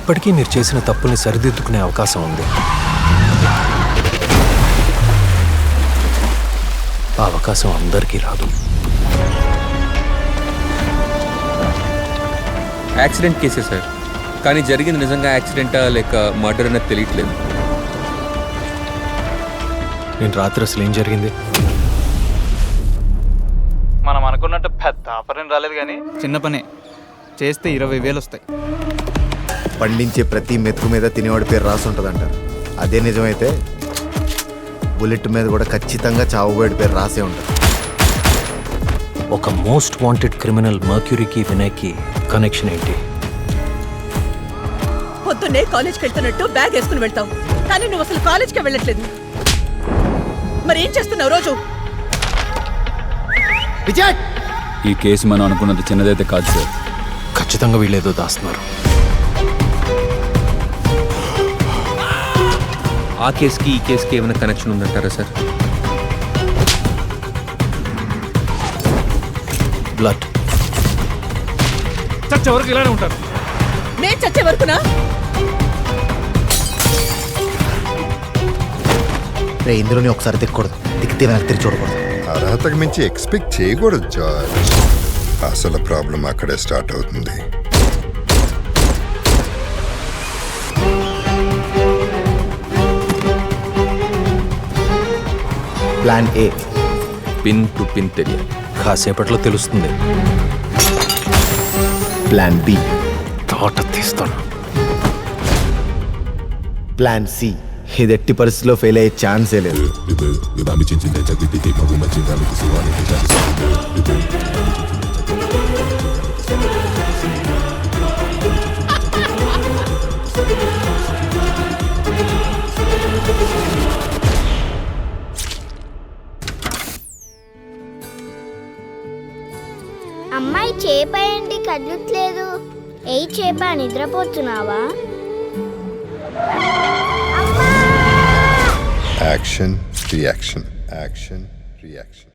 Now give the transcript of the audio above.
ఇప్పటికీ మీరు చేసిన తప్పుల్ని సరిదిద్దుకునే అవకాశం ఉంది. ఆ అవకాశం అందరికీ రాదు. యాక్సిడెంట్ కేసే సార్, కానీ జరిగింది నిజంగా యాక్సిడెంటా లేక మర్డర్ అనేది తెలియట్లేదు. నేను రాత్రి అసలు ఏం జరిగింది? మనం అనుకున్నట్టు పెద్ద ఆఫర్ రాలేదు, కానీ చిన్న పనే చేస్తే 20,000 వస్తాయి. పండించే ప్రతి మెతుకు మీద తినేవాడి పేరు రాసి ఉంటుందంటారు. అదే నిజమైతే బుల్లెట్ మీద కూడా ఖచ్చితంగా చావుబోయేడి పేరు రాసే ఉంటుంది. ఒక మోస్ట్ వాంటెడ్ క్రిమినల్ మర్క్యూరీకి వినయ్కి కనెక్షన్ ఏంటి? పొద్దున్నే కాలేజ్కి వెళ్తున్నట్టు బ్యాగ్ వేసుకుని వెళ్తావు, కానీ నువ్వు అసలు కాలేజ్కి వెళ్ళట్లేదు. మరి ఏం చేస్తున్నావు రోజు? విజయ్, ఈ కేసు మనం అనుకున్నంత చిన్నదైతే కాదు సార్. ఖచ్చితంగా వీళ్ళేదో దాస్తున్నారు. ఆ కేసుకి ఈ కేసుకి ఏమైనా కనెక్షన్ ఉందంటారా సార్? బ్లడ్ చచ్చే వరకు ఇలానే ఉంటారు. నేను చచ్చే వరకునా? రే ఇందులోని ఒకసారి తిక్కకూడదు, తిక్కితే వెనక్కి తిరిగి చూడకూడదు. అర్హతకు మించి ఎక్స్పెక్ట్ చేయకూడదు జార్జ్. అసలు ప్రాబ్లం అక్కడే స్టార్ట్ అవుతుంది. Plan A pin to pin తెలియాలి. కాసేపట్లో తెలుస్తుంది. ప్లాన్ బి తోట తీస్తాను. ప్లాన్ సి ఇది ఎట్టి పరిస్థితిలో ఫెయిల్ అయ్యే ఛాన్సే లేదు. అమ్మాయి చేపేయండి కదలట్లేదు. ఏ చేప నిద్రపోతున్నావా? Action reaction, action reaction.